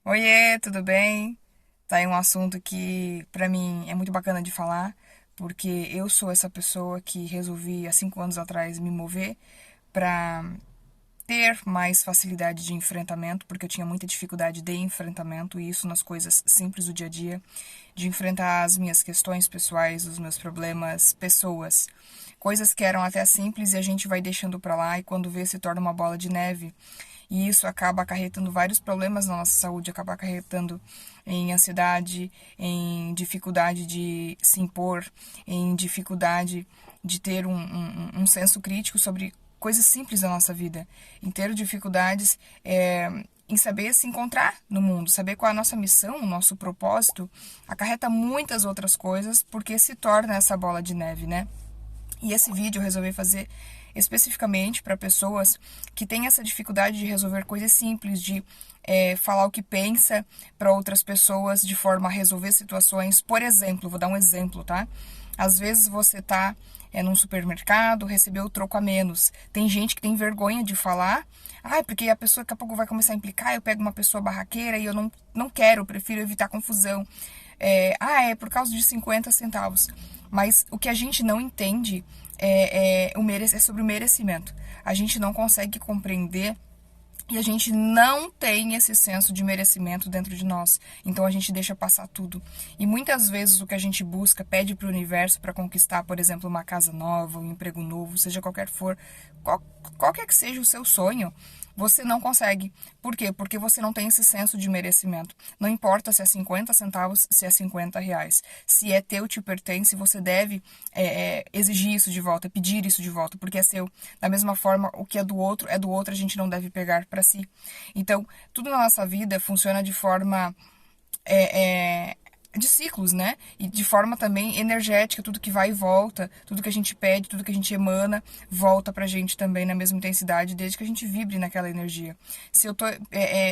Oiê, tudo bem? Tá aí um assunto que pra mim é muito bacana de falar, porque eu sou essa pessoa que resolvi há 5 anos atrás me mover pra ter mais facilidade de enfrentamento, porque eu tinha muita dificuldade de enfrentamento, e isso nas coisas simples do dia a dia, de enfrentar as minhas questões pessoais, os meus problemas, pessoas, coisas que eram até simples e a gente vai deixando pra lá e quando vê se torna uma bola de neve. E isso acaba acarretando vários problemas na nossa saúde, acaba acarretando em ansiedade, em dificuldade de se impor, em dificuldade de ter um senso crítico sobre coisas simples da nossa vida, em ter dificuldades em saber se encontrar no mundo, saber qual é a nossa missão, o nosso propósito, acarreta muitas outras coisas, porque se torna essa bola de neve, né? E esse vídeo eu resolvi fazer especificamente para pessoas que têm essa dificuldade de resolver coisas simples, de falar o que pensa para outras pessoas de forma a resolver situações. Por exemplo, vou dar um exemplo, tá? Às vezes você tá num supermercado, recebeu o troco a menos. Tem gente que tem vergonha de falar, porque a pessoa daqui a pouco vai começar a implicar, eu pego uma pessoa barraqueira e eu não quero, eu prefiro evitar confusão. É por causa de 50 centavos. Mas o que a gente não entende é sobre o merecimento. A gente não consegue compreender e a gente não tem esse senso de merecimento dentro de nós. Então a gente deixa passar tudo. E muitas vezes o que a gente busca, pede para o universo para conquistar, por exemplo, uma casa nova, um emprego novo, seja qualquer for, qualquer que seja o seu sonho, você não consegue. Por quê? Porque você não tem esse senso de merecimento. Não importa se é 50 centavos, se é 50 reais. Se é teu, te pertence, você deve exigir isso de volta, pedir isso de volta, porque é seu. Da mesma forma, o que é do outro, a gente não deve pegar para si. Então, tudo na nossa vida funciona de forma de ciclos, né? E de forma também energética, tudo que vai e volta, tudo que a gente pede, tudo que a gente emana, volta pra gente também na mesma intensidade, desde que a gente vibre naquela energia. Se eu tô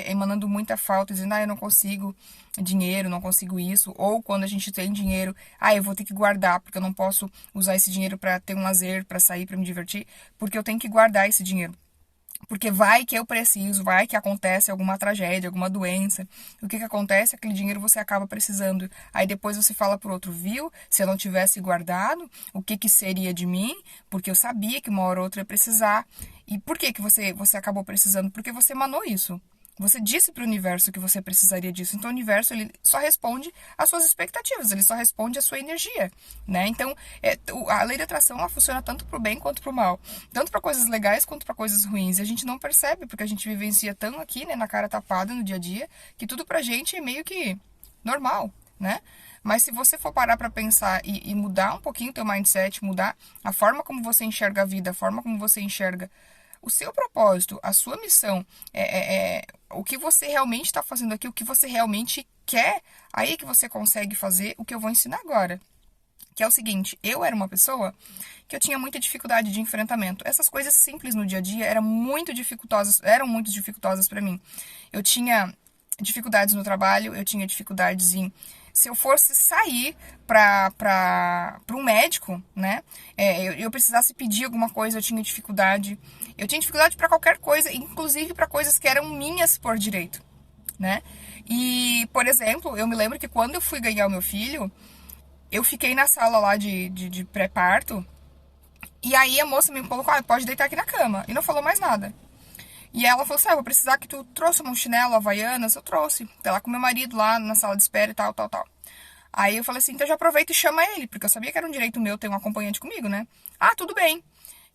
emanando muita falta, dizendo, eu não consigo dinheiro, não consigo isso, ou quando a gente tem dinheiro, eu vou ter que guardar, porque eu não posso usar esse dinheiro para ter um lazer, para sair, para me divertir, porque eu tenho que guardar esse dinheiro. Porque vai que eu preciso, vai que acontece alguma tragédia, alguma doença. O que que acontece? Aquele dinheiro você acaba precisando. Aí depois você fala pro outro, viu? Se eu não tivesse guardado, o que que seria de mim? Porque eu sabia que uma hora ou outra eu ia precisar. E por que que você acabou precisando? Porque você emanou isso. Você disse para o universo que você precisaria disso. Então o universo ele só responde às suas expectativas, ele só responde à sua energia, né? Então a lei da atração ela funciona tanto para o bem quanto para o mal, tanto para coisas legais quanto para coisas ruins. E a gente não percebe porque a gente vivencia tão aqui, né, na cara tapada no dia a dia, que tudo pra gente é meio que normal, né? Mas se você for parar para pensar e mudar um pouquinho o teu mindset, mudar a forma como você enxerga a vida, a forma como você enxerga o seu propósito, a sua missão, o que você realmente está fazendo aqui, o que você realmente quer, aí que você consegue fazer o que eu vou ensinar agora. Que é o seguinte, eu era uma pessoa que eu tinha muita dificuldade de enfrentamento. Essas coisas simples no dia a dia eram muito dificultosas para mim. Eu tinha dificuldades no trabalho, eu tinha dificuldades em se eu fosse sair para um médico, né? Eu precisasse pedir alguma coisa, eu tinha dificuldade. Eu tinha dificuldade para qualquer coisa, inclusive para coisas que eram minhas por direito, né? E, por exemplo, eu me lembro que quando eu fui ganhar o meu filho, eu fiquei na sala lá de pré-parto, e aí a moça me colocou, pode deitar aqui na cama, e não falou mais nada. E ela falou assim, eu vou precisar que tu trouxe um chinelo, havaianas, eu trouxe. Tá lá com meu marido lá na sala de espera e tal, tal, tal. Aí eu falei assim, então já aproveita e chama ele, porque eu sabia que era um direito meu ter um acompanhante comigo, né? Tudo bem.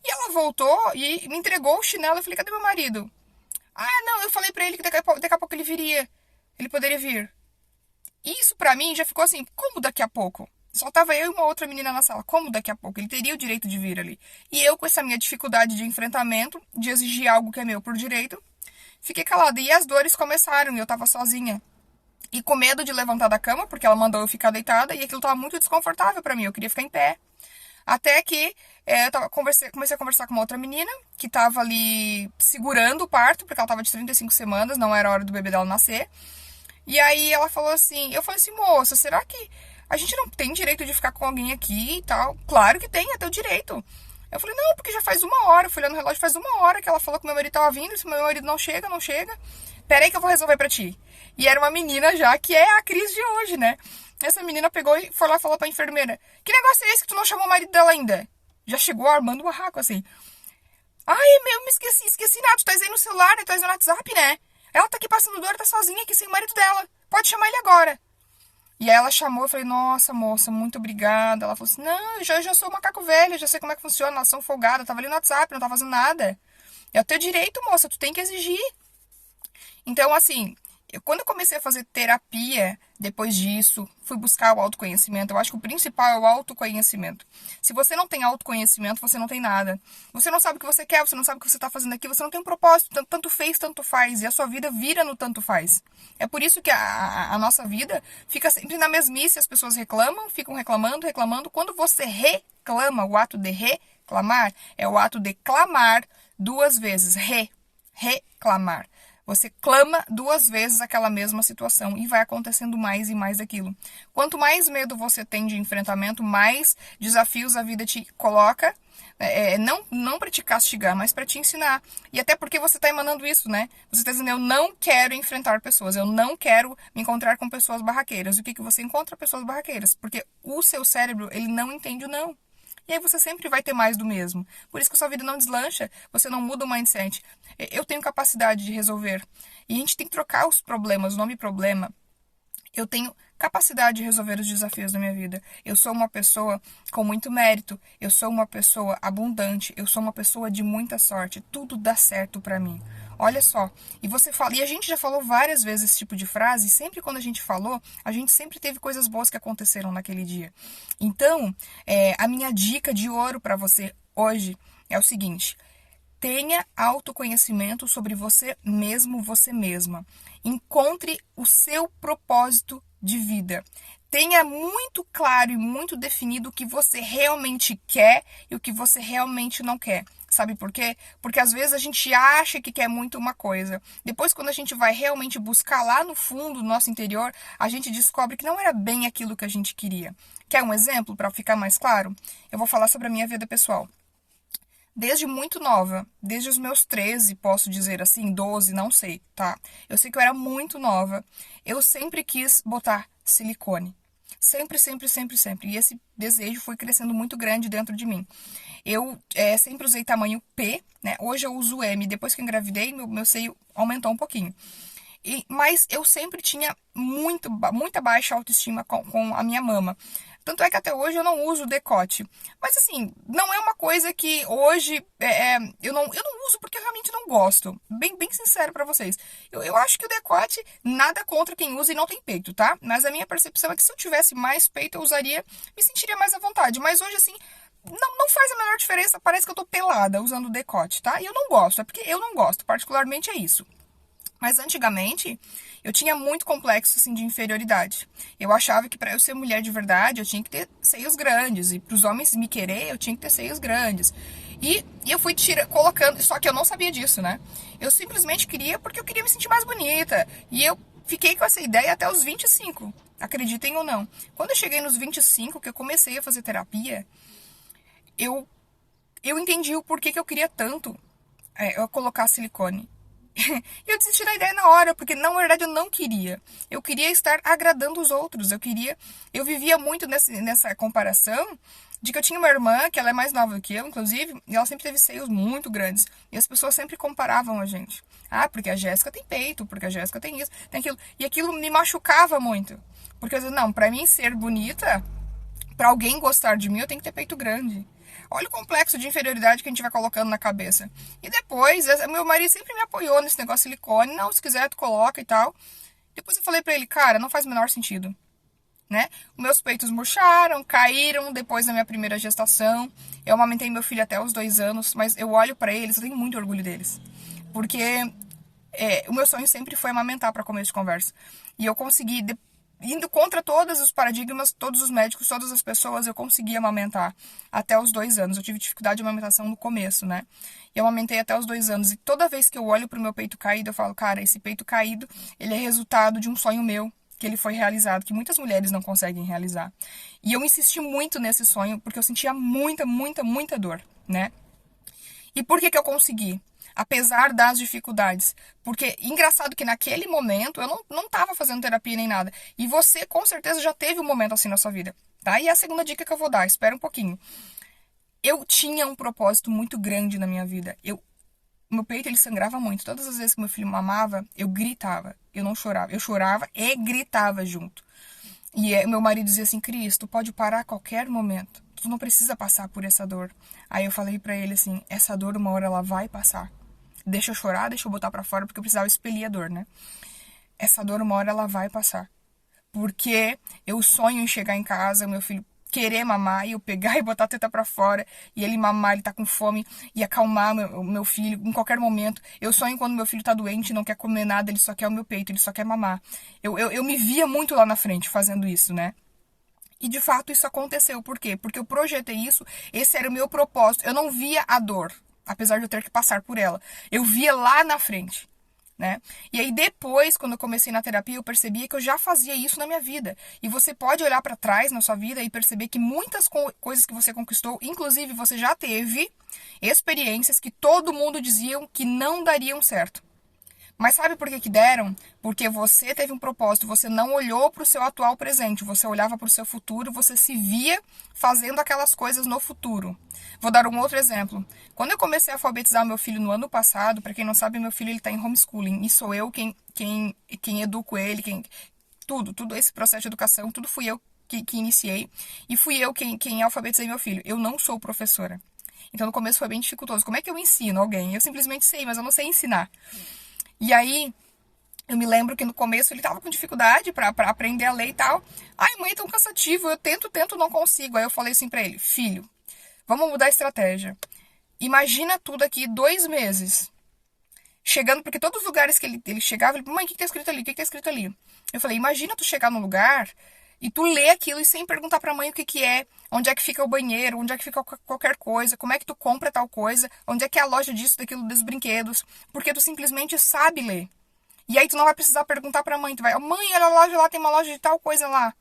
E ela voltou e me entregou o chinelo, eu falei, cadê meu marido? Não, eu falei pra ele que daqui a pouco ele viria. Ele poderia vir. Isso pra mim já ficou assim, como daqui a pouco? Só tava eu e uma outra menina na sala. Como daqui a pouco? Ele teria o direito de vir ali. E eu, com essa minha dificuldade de enfrentamento, de exigir algo que é meu por direito, fiquei calada. E as dores começaram e eu tava sozinha. E com medo de levantar da cama, porque ela mandou eu ficar deitada, e aquilo tava muito desconfortável pra mim. Eu queria ficar em pé. Até que comecei a conversar com uma outra menina, que tava ali segurando o parto, porque ela tava de 35 semanas, não era hora do bebê dela nascer. E aí ela falou assim, eu falei assim, moça, será que a gente não tem direito de ficar com alguém aqui e tal? Claro que tem, é teu direito. Eu falei, não, porque já faz 1 hora, eu fui olhando no relógio, faz 1 hora que ela falou que meu marido tava vindo, se meu marido não chega, não chega. Peraí que eu vou resolver pra ti. E era uma menina já, que é a Cris de hoje, né? Essa menina pegou e foi lá e falou pra enfermeira: que negócio é esse que tu não chamou o marido dela ainda? Já chegou armando o barraco, assim. Ai, meu, me esqueci nada. Tu tá aí no celular, né? Tu tá aí no WhatsApp, né? Ela tá aqui passando dor, tá sozinha aqui sem o marido dela. Pode chamar ele agora. E aí ela chamou, eu falei: nossa, moça, muito obrigada. Ela falou assim: não, eu já sou macaco velho, já sei como é que funciona, elas são folgadas, tava ali no WhatsApp, não tava fazendo nada. É o teu direito, moça, tu tem que exigir. Então, assim, quando eu comecei a fazer terapia, depois disso, fui buscar o autoconhecimento. Eu acho que o principal é o autoconhecimento. Se você não tem autoconhecimento, você não tem nada. Você não sabe o que você quer, você não sabe o que você está fazendo aqui, você não tem um propósito. Tanto fez, tanto faz. E a sua vida vira no tanto faz. É por isso que a nossa vida fica sempre na mesmice. As pessoas reclamam, ficam reclamando, reclamando. Quando você reclama, o ato de reclamar é o ato de clamar duas vezes. Reclamar. Você clama duas vezes aquela mesma situação e vai acontecendo mais e mais daquilo. Quanto mais medo você tem de enfrentamento, mais desafios a vida te coloca, não para te castigar, mas para te ensinar. E até porque você está emanando isso, né? Você está dizendo: eu não quero enfrentar pessoas, eu não quero me encontrar com pessoas barraqueiras. O que você encontra? Pessoas barraqueiras. Porque o seu cérebro, ele não entende o não. E aí você sempre vai ter mais do mesmo. Por isso que a sua vida não deslancha, você não muda o mindset. Eu tenho capacidade de resolver. E a gente tem que trocar os problemas, o nome problema. Eu tenho capacidade de resolver os desafios da minha vida. Eu sou uma pessoa com muito mérito. Eu sou uma pessoa abundante. Eu sou uma pessoa de muita sorte. Tudo dá certo pra mim. Olha só. E você fala, e a gente já falou várias vezes esse tipo de frase, e sempre quando a gente falou, a gente sempre teve coisas boas que aconteceram naquele dia. Então, a minha dica de ouro pra você hoje é o seguinte: tenha autoconhecimento sobre você mesmo, você mesma. Encontre o seu propósito de vida. Tenha muito claro e muito definido o que você realmente quer e o que você realmente não quer. Sabe por quê? Porque às vezes a gente acha que quer muito uma coisa. Depois, quando a gente vai realmente buscar lá no fundo do nosso interior, a gente descobre que não era bem aquilo que a gente queria. Quer um exemplo para ficar mais claro? Eu vou falar sobre a minha vida pessoal. Desde muito nova, desde os meus 13, posso dizer assim, 12, não sei, tá? Eu sei que eu era muito nova. Eu sempre quis botar silicone. Sempre, sempre, sempre, sempre. E esse desejo foi crescendo muito grande dentro de mim. Eu sempre usei tamanho P, né? Hoje eu uso M. Depois que eu engravidei, meu seio aumentou um pouquinho. Mas eu sempre tinha muita baixa autoestima com a minha mama. Tanto é que até hoje eu não uso decote. Mas assim, não é uma coisa que hoje eu não uso porque eu realmente não gosto. Bem sincero pra vocês. Eu acho que o decote, nada contra quem usa e não tem peito, tá? Mas a minha percepção é que se eu tivesse mais peito, eu usaria, me sentiria mais à vontade. Mas hoje, assim, não faz a menor diferença. Parece que eu tô pelada usando decote, tá? E eu não gosto, é porque eu não gosto. Particularmente é isso. Mas antigamente, eu tinha muito complexo assim, de inferioridade. Eu achava que para eu ser mulher de verdade, eu tinha que ter seios grandes. E para os homens me querer, eu tinha que ter seios grandes. E eu fui colocando, só que eu não sabia disso, né? Eu simplesmente queria porque eu queria me sentir mais bonita. E eu fiquei com essa ideia até os 25, acreditem ou não. Quando eu cheguei nos 25, que eu comecei a fazer terapia, eu entendi o porquê que eu queria tanto eu colocar silicone. E eu desisti da ideia na hora, porque na verdade eu não queria. Eu queria estar agradando os outros. Eu vivia muito nessa comparação de que eu tinha uma irmã, que ela é mais nova do que eu, inclusive, e ela sempre teve seios muito grandes. E as pessoas sempre comparavam a gente. Ah, porque a Jéssica tem peito, porque a Jéssica tem isso, tem aquilo. E aquilo me machucava muito. Porque eu dizia, não, pra mim ser bonita, pra alguém gostar de mim, eu tenho que ter peito grande. Olha o complexo de inferioridade que a gente vai colocando na cabeça. E depois, meu marido sempre me apoiou nesse negócio de silicone. Não, se quiser, tu coloca e tal. Depois eu falei pra ele, cara, não faz o menor sentido. Né? Meus peitos murcharam, caíram depois da minha primeira gestação. Eu amamentei meu filho até os 2 anos, mas eu olho pra eles, eu tenho muito orgulho deles. Porque o meu sonho sempre foi amamentar pra começo de conversa. E eu consegui, indo contra todos os paradigmas, todos os médicos, todas as pessoas, eu consegui amamentar até os 2 anos. Eu tive dificuldade de amamentação no começo, né? E eu amamentei até os 2 anos. E toda vez que eu olho pro meu peito caído, eu falo, cara, esse peito caído, ele é resultado de um sonho meu, que ele foi realizado, que muitas mulheres não conseguem realizar. E eu insisti muito nesse sonho, porque eu sentia muita dor, né? E por que eu consegui? apesar das dificuldades. Porque, engraçado que naquele momento eu não tava fazendo terapia nem nada. E você, com certeza, já teve um momento assim na sua vida, tá? E a segunda dica que eu vou dar, espera um pouquinho. Eu tinha um propósito muito grande na minha vida. Meu peito, ele sangrava muito. Todas as vezes que meu filho mamava, eu gritava. Eu não chorava. Eu chorava e gritava junto. E meu marido dizia assim, Cris, tu pode parar a qualquer momento. Tu não precisa passar por essa dor. Aí eu falei pra ele assim, essa dor uma hora ela vai passar. Deixa eu chorar, deixa eu botar pra fora, porque eu precisava expelir a dor, né? Essa dor uma hora ela vai passar. Porque eu sonho em chegar em casa, meu filho querer mamar e eu pegar e botar a teta pra fora e ele mamar, ele tá com fome e acalmar meu filho em qualquer momento. Eu sonho quando meu filho tá doente, não quer comer nada, ele só quer o meu peito, ele só quer mamar. Eu me via muito lá na frente fazendo isso, né? E de fato isso aconteceu. Por quê? Porque eu projetei isso, esse era o meu propósito. Eu não via a dor, apesar de eu ter que passar por ela. Eu via lá na frente. Né? E aí depois, quando eu comecei na terapia, eu percebia que eu já fazia isso na minha vida. E você pode olhar para trás na sua vida e perceber que muitas coisas que você conquistou, inclusive você já teve experiências que todo mundo dizia que não dariam certo. Mas sabe por que que deram? Porque você teve um propósito, você não olhou para o seu atual presente, você olhava para o seu futuro, você se via fazendo aquelas coisas no futuro. Vou dar um outro exemplo. Quando eu comecei a alfabetizar meu filho no ano passado, para quem não sabe, meu filho ele está em homeschooling, e sou eu quem educo ele, tudo esse processo de educação, tudo fui eu que iniciei, e fui eu quem alfabetizei meu filho. Eu não sou professora. Então no começo foi bem dificultoso. Como é que eu ensino alguém? Eu simplesmente sei, mas eu não sei ensinar. E aí, eu me lembro que no começo ele tava com dificuldade pra aprender a ler e tal. Ai, mãe, é tão cansativo, eu tento, não consigo. Aí eu falei assim pra ele, filho, vamos mudar a estratégia. Imagina tudo aqui 2 meses. Chegando, porque todos os lugares que ele chegava, ele, mãe, o que tá escrito ali? O que tá escrito ali? Eu falei, imagina tu chegar num lugar e tu lê aquilo e sem perguntar pra mãe o que que é, onde é que fica o banheiro, onde é que fica qualquer coisa, como é que tu compra tal coisa, onde é que é a loja disso, daquilo, dos brinquedos, porque tu simplesmente sabe ler. E aí tu não vai precisar perguntar pra mãe, tu vai, mãe, olha a loja lá, tem uma loja de tal coisa lá.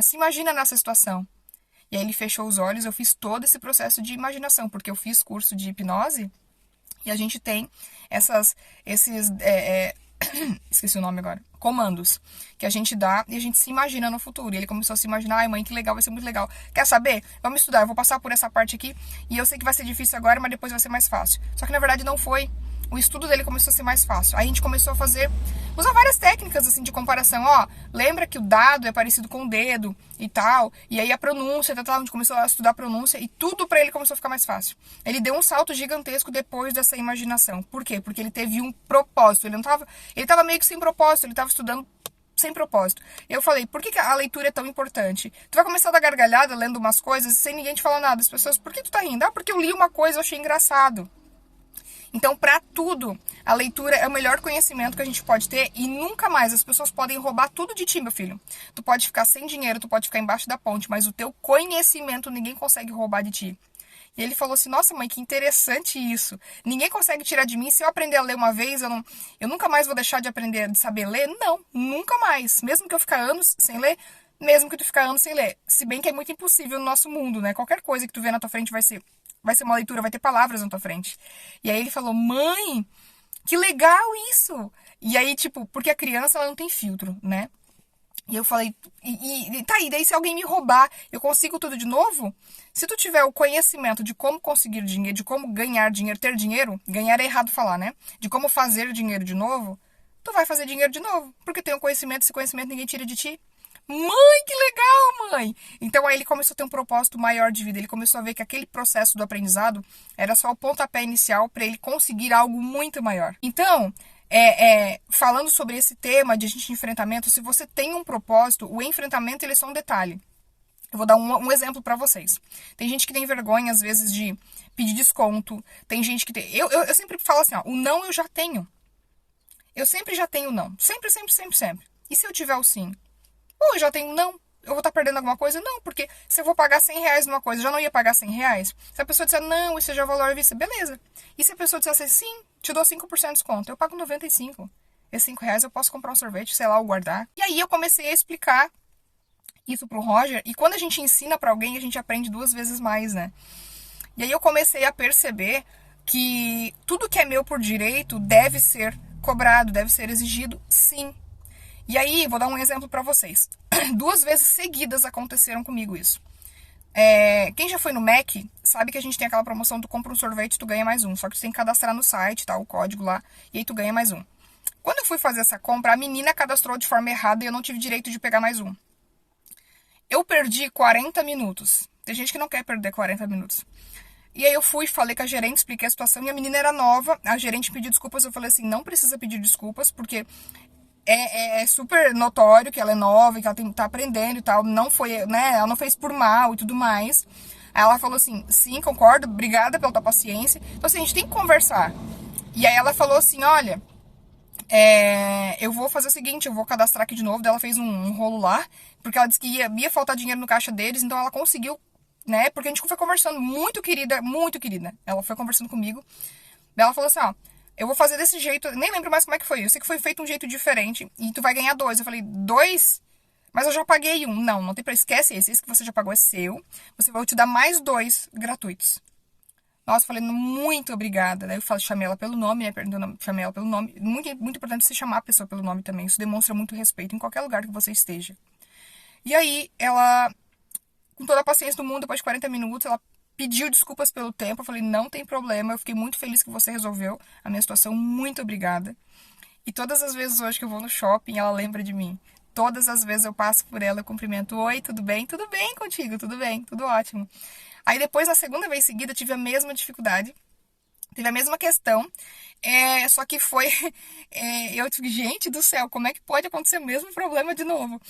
Se imagina nessa situação. E aí ele fechou os olhos, eu fiz todo esse processo de imaginação, porque eu fiz curso de hipnose e a gente tem esses esqueci o nome agora, comandos que a gente dá e a gente se imagina no futuro. E ele começou a se imaginar, ai mãe, que legal, vai ser muito legal. Quer saber? Vamos estudar, eu vou passar por essa parte aqui e eu sei que vai ser difícil agora, mas depois vai ser mais fácil. Só que na verdade não foi. O estudo dele começou a ser mais fácil. Aí a gente começou a usar várias técnicas assim de comparação. Ó, lembra que o dado é parecido com o dedo e tal. E aí a pronúncia, a gente começou a estudar a pronúncia e tudo pra ele começou a ficar mais fácil. Ele deu um salto gigantesco depois dessa imaginação. Por quê? Porque ele teve um propósito. Ele tava meio que sem propósito, ele tava estudando sem propósito. Eu falei, por que a leitura é tão importante? Tu vai começar a dar gargalhada lendo umas coisas sem ninguém te falar nada. As pessoas, por que tu tá rindo? Ah, porque eu li uma coisa, eu achei engraçado. Então, para tudo, a leitura é o melhor conhecimento que a gente pode ter e nunca mais as pessoas podem roubar tudo de ti, meu filho. Tu pode ficar sem dinheiro, tu pode ficar embaixo da ponte, mas o teu conhecimento ninguém consegue roubar de ti. E ele falou assim, nossa mãe, que interessante isso. Ninguém consegue tirar de mim. Se eu aprender a ler uma vez, eu nunca mais vou deixar de aprender, de saber ler? Não, nunca mais. Mesmo que eu ficar anos sem ler, mesmo que tu ficar anos sem ler. Se bem que é muito impossível no nosso mundo, né? Qualquer coisa que tu vê na tua frente vai ser uma leitura, vai ter palavras na tua frente. E aí ele falou, mãe, que legal isso! E aí, tipo, porque a criança, ela não tem filtro, né? E eu falei, tá aí, daí se alguém me roubar, eu consigo tudo de novo? Se tu tiver o conhecimento de como conseguir dinheiro, de como ganhar dinheiro, ter dinheiro, ganhar é errado falar, né? De como fazer dinheiro de novo, tu vai fazer dinheiro de novo. Porque tem um conhecimento, esse conhecimento ninguém tira de ti. Mãe, que legal, mãe! Então aí ele começou a ter um propósito maior de vida. Ele começou a ver que aquele processo do aprendizado era só o pontapé inicial para ele conseguir algo muito maior. Então, falando sobre esse tema de enfrentamento, se você tem um propósito, o enfrentamento ele é só um detalhe. Eu vou dar um exemplo para vocês. Tem gente que tem vergonha, às vezes, de pedir desconto. Tem gente que tem... Eu sempre falo assim, ó, o não eu já tenho. Eu sempre já tenho o não. Sempre, sempre, sempre, sempre. E se eu tiver o sim? Ou eu já tenho não, eu vou estar perdendo alguma coisa? Não, porque se eu vou pagar R$ 100 numa coisa, eu já não ia pagar R$ 100? Se a pessoa disser, não, isso já é valor à vista, beleza. E se a pessoa disser assim, sim, te dou 5% de desconto, eu pago 95. Esses R$ 5 eu posso comprar um sorvete, sei lá, ou guardar. E aí eu comecei a explicar isso pro Roger, e quando a gente ensina pra alguém, a gente aprende 2 vezes mais, né? E aí eu comecei a perceber que tudo que é meu por direito deve ser cobrado, deve ser exigido, sim. E aí, vou dar um exemplo para vocês. 2 vezes seguidas aconteceram comigo isso. Quem já foi no Mac sabe que a gente tem aquela promoção, tu compra um sorvete e tu ganha mais um. Só que tu tem que cadastrar no site, tá? O código lá, e aí tu ganha mais um. Quando eu fui fazer essa compra, a menina cadastrou de forma errada e eu não tive direito de pegar mais um. Eu perdi 40 minutos. Tem gente que não quer perder 40 minutos. E aí eu fui, falei com a gerente, expliquei a situação, e a menina era nova, a gerente pediu desculpas, eu falei assim, não precisa pedir desculpas, porque é super notório que ela é nova, que ela tá aprendendo e tal, não foi, né, ela não fez por mal e tudo mais. Aí ela falou assim, sim, concordo, obrigada pela tua paciência. Então assim, a gente tem que conversar. E aí ela falou assim, olha, eu vou fazer o seguinte, eu vou cadastrar aqui de novo. Daí ela fez um rolo lá, porque ela disse que ia faltar dinheiro no caixa deles, então ela conseguiu, né? Porque a gente foi conversando, muito querida, muito querida. Ela foi conversando comigo. Daí ela falou assim, ó, eu vou fazer desse jeito, nem lembro mais como é que foi. Eu sei que foi feito um jeito diferente e tu vai ganhar 2. Eu falei, 2? Mas eu já paguei um. Não, não tem pra esquece esse. Esse que você já pagou é seu. Você vai te dar mais 2 gratuitos. Nossa, eu falei, muito obrigada. Daí eu falei, chamei ela pelo nome, né? Chamei ela pelo nome. Muito, muito importante você chamar a pessoa pelo nome também. Isso demonstra muito respeito em qualquer lugar que você esteja. E aí, ela, com toda a paciência do mundo, depois de 40 minutos, ela pediu desculpas pelo tempo. Eu falei, não tem problema. Eu fiquei muito feliz que você resolveu a minha situação. Muito obrigada. E todas as vezes hoje que eu vou no shopping, ela lembra de mim. Todas as vezes eu passo por ela, eu cumprimento. Oi, tudo bem? Tudo bem contigo? Tudo bem? Tudo ótimo. Aí depois, na segunda vez seguida, eu tive a mesma dificuldade. Teve a mesma questão. Só que foi... eu tive, gente do céu, como é que pode acontecer o mesmo problema de novo?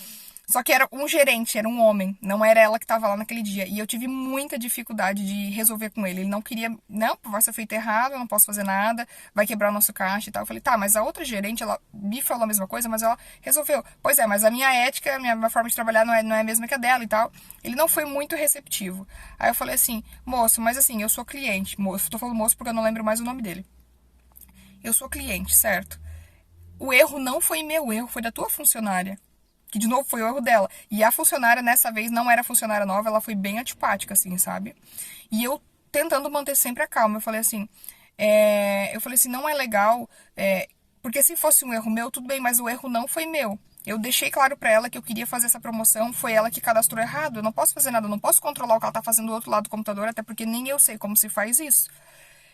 Só que era um gerente, era um homem, não era ela que estava lá naquele dia. E eu tive muita dificuldade de resolver com ele. Ele não queria, não, vai ser feito errado, eu não posso fazer nada, vai quebrar o nosso caixa e tal. Eu falei, tá, mas a outra gerente, ela me falou a mesma coisa, mas ela resolveu. Pois é, mas a minha ética, a minha forma de trabalhar não é a mesma que a dela e tal. Ele não foi muito receptivo. Aí eu falei assim, moço, mas assim, eu sou cliente. Moço, tô falando moço porque eu não lembro mais o nome dele. Eu sou cliente, certo? O erro não foi meu, o erro foi da tua funcionária. Que, de novo, foi o erro dela. E a funcionária, nessa vez, não era funcionária nova, ela foi bem antipática, assim, sabe? E eu tentando manter sempre a calma. Eu falei assim, não é legal, porque se fosse um erro meu, tudo bem, mas o erro não foi meu. Eu deixei claro pra ela que eu queria fazer essa promoção, foi ela que cadastrou errado. Eu não posso fazer nada, eu não posso controlar o que ela tá fazendo do outro lado do computador, até porque nem eu sei como se faz isso.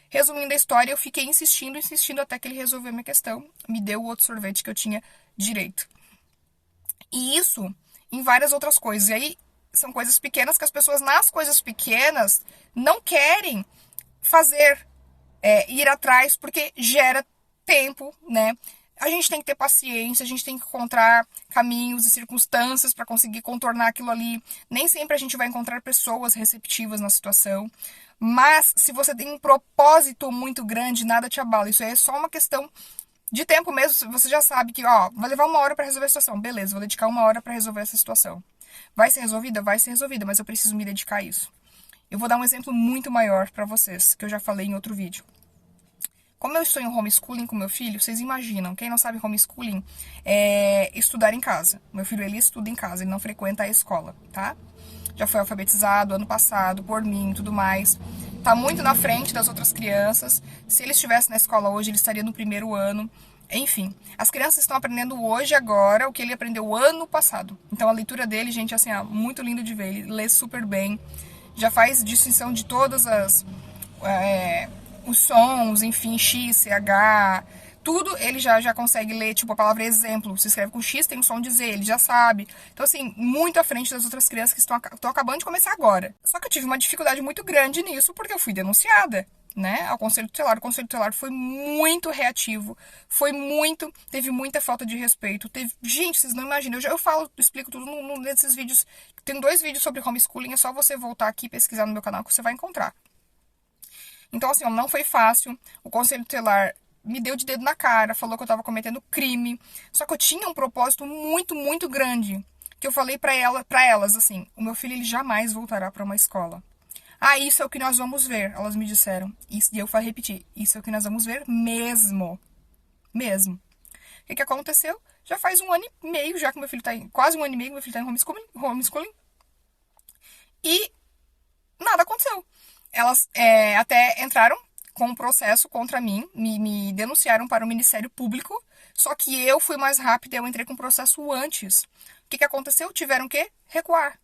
Resumindo a história, eu fiquei insistindo até que ele resolveu a minha questão, me deu o outro sorvete que eu tinha direito. E isso em várias outras coisas. E aí são coisas pequenas que as pessoas, nas coisas pequenas, não querem fazer, ir atrás, porque gera tempo, né? A gente tem que ter paciência, a gente tem que encontrar caminhos e circunstâncias para conseguir contornar aquilo ali. Nem sempre a gente vai encontrar pessoas receptivas na situação. Mas se você tem um propósito muito grande, nada te abala. Isso aí é só uma questão de tempo mesmo. Você já sabe que, ó, vai levar 1 hora para resolver a situação. Beleza, vou dedicar 1 hora para resolver essa situação. Vai ser resolvida? Vai ser resolvida, mas eu preciso me dedicar a isso. Eu vou dar um exemplo muito maior para vocês, que eu já falei em outro vídeo. Como eu estou em homeschooling com meu filho, vocês imaginam, quem não sabe homeschooling é estudar em casa. Meu filho, ele estuda em casa, ele não frequenta a escola, tá? Já foi alfabetizado ano passado, por mim e tudo mais. Tá muito na frente das outras crianças. Se ele estivesse na escola hoje, ele estaria no 1º ano. Enfim, as crianças estão aprendendo hoje, agora, o que ele aprendeu ano passado. Então a leitura dele, gente, assim, ó, muito lindo de ver. Ele lê super bem, já faz distinção de todas os sons, enfim, X, CH, tudo ele já consegue ler, tipo, a palavra exemplo, se escreve com X, tem o som de Z, ele já sabe. Então, assim, muito à frente das outras crianças que estão acabando de começar agora. Só que eu tive uma dificuldade muito grande nisso, porque eu fui denunciada, né, ao Conselho Tutelar. O Conselho Tutelar foi muito reativo, teve muita falta de respeito, gente, vocês não imaginam, eu explico tudo nesses vídeos. Tem 2 vídeos sobre homeschooling, é só você voltar aqui e pesquisar no meu canal que você vai encontrar. Então, assim, não foi fácil. O Conselho Tutelar me deu de dedo na cara, falou que eu estava cometendo crime. Só que eu tinha um propósito muito, muito grande. Que eu falei para elas, assim, o meu filho ele jamais voltará para uma escola. Ah, isso é o que nós vamos ver, elas me disseram. E eu falei repetir, isso é o que nós vamos ver mesmo. Mesmo. O que aconteceu? Já faz 1 ano e meio, já que meu filho está em... Quase 1 ano e meio que meu filho está em homeschooling. E nada aconteceu. Elas até entraram com um processo contra mim, me denunciaram para o Ministério Público, só que eu fui mais rápida, eu entrei com o processo antes. O que que aconteceu? Tiveram que recuar.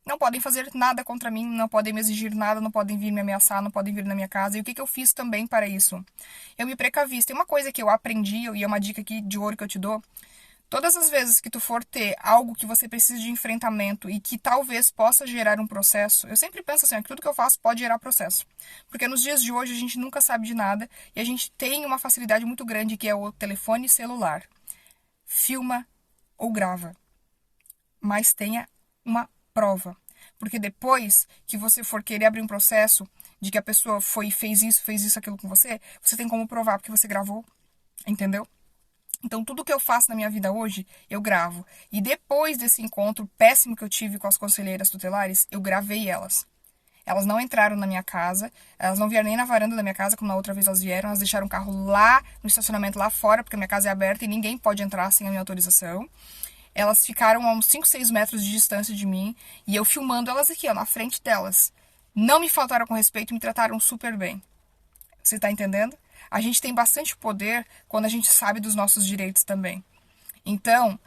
Não podem fazer nada contra mim, não podem me exigir nada, não podem vir me ameaçar, não podem vir na minha casa. E o que que eu fiz também para isso? Eu me precavi. Tem uma coisa que eu aprendi, e é uma dica aqui de ouro que eu te dou. Todas as vezes que tu for ter algo que você precisa de enfrentamento e que talvez possa gerar um processo, eu sempre penso assim, ó, que tudo que eu faço pode gerar processo. Porque nos dias de hoje a gente nunca sabe de nada e a gente tem uma facilidade muito grande que é o telefone celular. Filma ou grava, mas tenha uma prova. Porque depois que você for querer abrir um processo de que a pessoa foi e fez isso, aquilo com você, você tem como provar porque você gravou, entendeu? Então, tudo que eu faço na minha vida hoje, eu gravo. E depois desse encontro péssimo que eu tive com as conselheiras tutelares, eu gravei elas. Elas não entraram na minha casa, elas não vieram nem na varanda da minha casa, como na outra vez elas vieram, elas deixaram o carro lá no estacionamento lá fora, porque a minha casa é aberta e ninguém pode entrar sem a minha autorização. Elas ficaram a uns 5, 6 metros de distância de mim e eu filmando elas aqui, ó, na frente delas. Não me faltaram com respeito, me trataram super bem. Você tá entendendo? A gente tem bastante poder quando a gente sabe dos nossos direitos também. Então,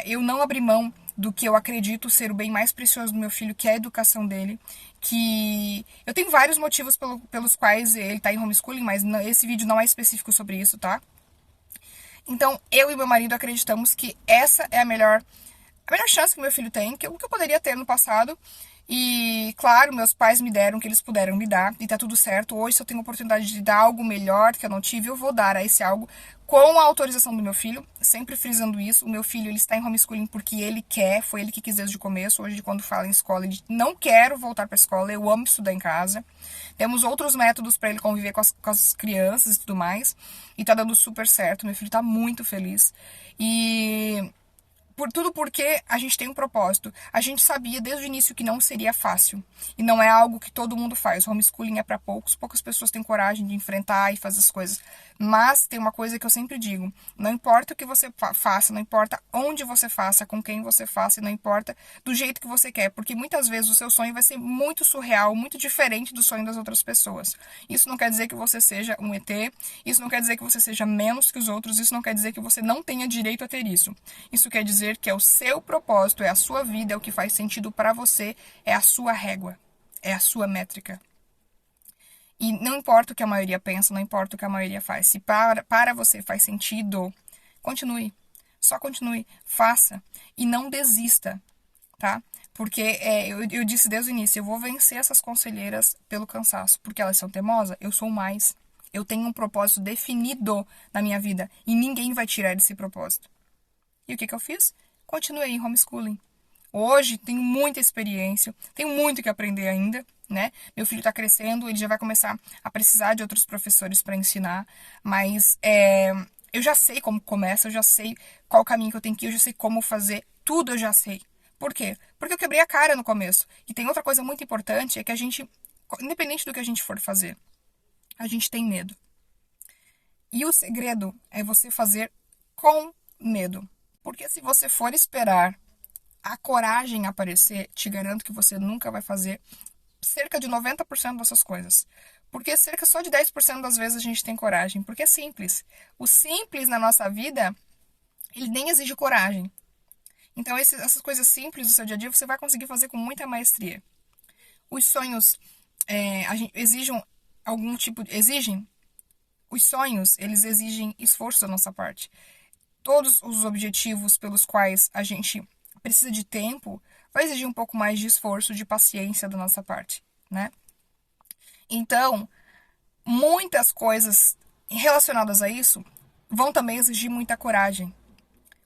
eu não abri mão do que eu acredito ser o bem mais precioso do meu filho, que é a educação dele. Que eu tenho vários motivos pelos quais ele tá em homeschooling, mas esse vídeo não é específico sobre isso, tá? Então, eu e meu marido acreditamos que essa é a melhor chance que meu filho tem, que eu poderia ter no passado. E, claro, meus pais me deram o que eles puderam me dar, e tá tudo certo. Hoje, se eu tenho a oportunidade de dar algo melhor que eu não tive, eu vou dar a esse algo com a autorização do meu filho, sempre frisando isso. O meu filho, ele está em homeschooling porque ele quer, foi ele que quis desde o começo. Hoje, quando fala em escola, ele não quero voltar para a escola, eu amo estudar em casa. Temos outros métodos para ele conviver com as crianças e tudo mais, e tá dando super certo. Meu filho tá muito feliz. E tudo porque a gente tem um propósito. A gente sabia desde o início que não seria fácil. E não é algo que todo mundo faz. O homeschooling é para poucos. Poucas pessoas têm coragem de enfrentar e fazer as coisas. Mas tem uma coisa que eu sempre digo. Não importa o que você faça, não importa onde você faça, com quem você faça, e não importa do jeito que você quer. Porque muitas vezes o seu sonho vai ser muito surreal, muito diferente do sonho das outras pessoas. Isso não quer dizer que você seja um ET. Isso não quer dizer que você seja menos que os outros. Isso não quer dizer que você não tenha direito a ter isso. Isso quer dizer que é o seu propósito, é a sua vida, é o que faz sentido para você, é a sua régua, é a sua métrica. E não importa o que a maioria pensa, não importa o que a maioria faz. Se para você faz sentido, continue. Só continue, faça e não desista, tá? Porque eu disse desde o início, eu vou vencer essas conselheiras pelo cansaço, porque elas são teimosas, eu sou mais. Eu tenho um propósito definido na minha vida e ninguém vai tirar esse propósito. E o que eu fiz? Continuei em homeschooling. Hoje tenho muita experiência, tenho muito que aprender ainda, né? Meu filho está crescendo, ele já vai começar a precisar de outros professores para ensinar, mas eu já sei como começa, eu já sei qual caminho que eu tenho que ir, eu já sei como fazer, tudo eu já sei. Por quê? Porque eu quebrei a cara no começo. E tem outra coisa muito importante, é que a gente, independente do que a gente for fazer, a gente tem medo. E o segredo é você fazer com medo. Porque se você for esperar a coragem aparecer, te garanto que você nunca vai fazer cerca de 90% dessas coisas. Porque cerca só de 10% das vezes a gente tem coragem. Porque é simples. O simples na nossa vida, ele nem exige coragem. Então, essas coisas simples do seu dia a dia, você vai conseguir fazer com muita maestria. Os sonhos exigem algum tipo de... Os sonhos, eles exigem esforço da nossa parte. Todos os objetivos pelos quais a gente precisa de tempo vai exigir um pouco mais de esforço, de paciência da nossa parte, né? Então, muitas coisas relacionadas a isso vão também exigir muita coragem.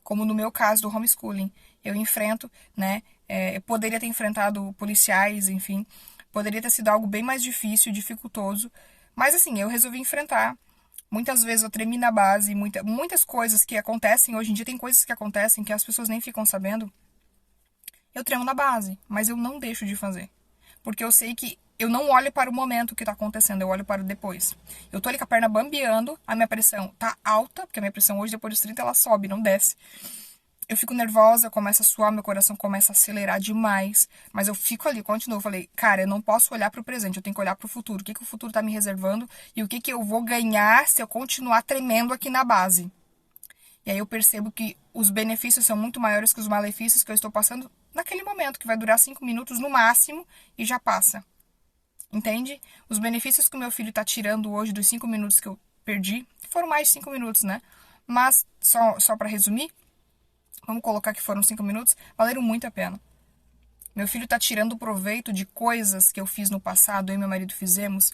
Como no meu caso do homeschooling, eu enfrento, né? Eu poderia ter enfrentado policiais, enfim, poderia ter sido algo bem mais difícil, dificultoso, mas assim, eu resolvi enfrentar. Muitas vezes eu tremi na base, muitas coisas que acontecem, hoje em dia tem coisas que acontecem que as pessoas nem ficam sabendo. Eu tremo na base, mas eu não deixo de fazer. Porque eu sei que eu não olho para o momento que está acontecendo, eu olho para o depois. Eu tô ali com a perna bambeando, a minha pressão tá alta, porque a minha pressão hoje, depois dos 30, ela sobe, não desce. Eu fico nervosa, começa a suar, meu coração começa a acelerar demais, mas eu fico ali, continuo. Eu falei, cara, eu não posso olhar para o presente, eu tenho que olhar para o futuro. O que que o futuro tá me reservando e o que que eu vou ganhar se eu continuar tremendo aqui na base. E aí eu percebo que os benefícios são muito maiores que os malefícios que eu estou passando naquele momento, que vai durar 5 minutos no máximo e já passa. Entende? Os benefícios que o meu filho tá tirando hoje dos 5 minutos que eu perdi, foram mais de 5 minutos, né? Mas, só para resumir, vamos colocar que foram 5 minutos, valeram muito a pena. Meu filho tá tirando proveito de coisas que eu fiz no passado, eu e meu marido fizemos,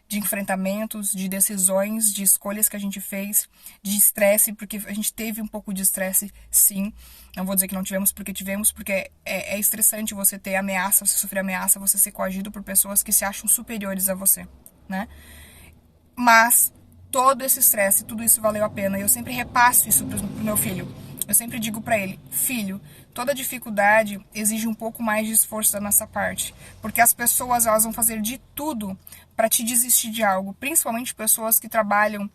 de enfrentamentos, de decisões, de escolhas que a gente fez, de estresse, porque a gente teve um pouco de estresse, sim. Não vou dizer que não tivemos, porque é estressante você ter ameaça, você sofrer ameaça, você ser coagido por pessoas que se acham superiores a você, né? Mas todo esse estresse, tudo isso valeu a pena. E eu sempre repasso isso pro meu filho. Eu sempre digo para ele, filho, toda dificuldade exige um pouco mais de esforço da nossa parte, porque as pessoas elas vão fazer de tudo para te desistir de algo, principalmente pessoas que trabalham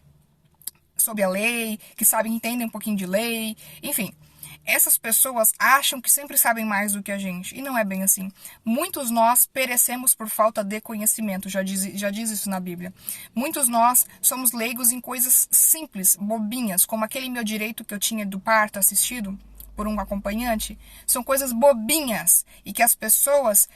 sob a lei, que sabem, entendem um pouquinho de lei, enfim. Essas pessoas acham que sempre sabem mais do que a gente, e não é bem assim. Muitos nós perecemos por falta de conhecimento, já diz isso na Bíblia. Muitos nós somos leigos em coisas simples, bobinhas, como aquele meu direito que eu tinha do parto assistido por um acompanhante. São coisas bobinhas, e que as pessoas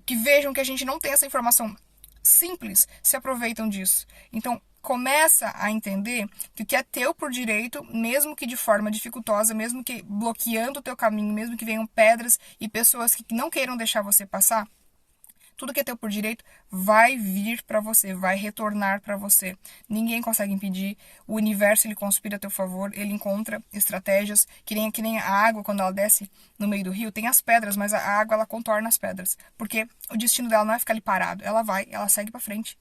que vejam que a gente não tem essa informação simples se aproveitam disso. Então, começa a entender que o que é teu por direito, mesmo que de forma dificultosa, mesmo que bloqueando o teu caminho, mesmo que venham pedras e pessoas que não queiram deixar você passar, tudo que é teu por direito vai vir para você, vai retornar para você. Ninguém consegue impedir. O universo ele conspira a teu favor, ele encontra estratégias, que nem a água quando ela desce no meio do rio, tem as pedras, mas a água ela contorna as pedras, porque o destino dela não é ficar ali parado, ela segue para frente.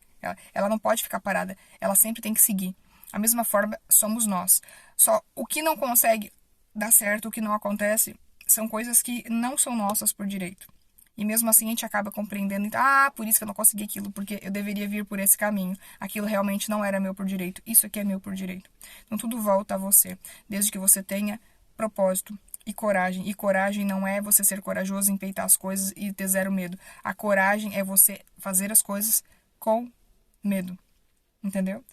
Ela não pode ficar parada, ela sempre tem que seguir. A mesma forma somos nós. Só o que não consegue dar certo, o que não acontece, são coisas que não são nossas por direito. E mesmo assim a gente acaba compreendendo, por isso que eu não consegui aquilo, porque eu deveria vir por esse caminho. Aquilo realmente não era meu por direito, isso aqui é meu por direito. Então tudo volta a você, desde que você tenha propósito e coragem. E coragem não é você ser corajoso, empeitar as coisas e ter zero medo. A coragem é você fazer as coisas com medo, entendeu?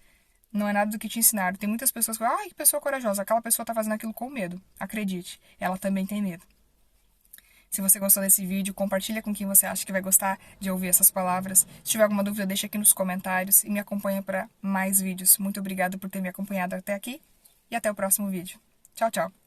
Não é nada do que te ensinaram. Tem muitas pessoas que falam, que pessoa corajosa. Aquela pessoa tá fazendo aquilo com medo. Acredite, ela também tem medo. Se você gostou desse vídeo, compartilha com quem você acha que vai gostar de ouvir essas palavras. Se tiver alguma dúvida, deixa aqui nos comentários e me acompanha para mais vídeos. Muito obrigada por ter me acompanhado até aqui e até o próximo vídeo. Tchau, tchau!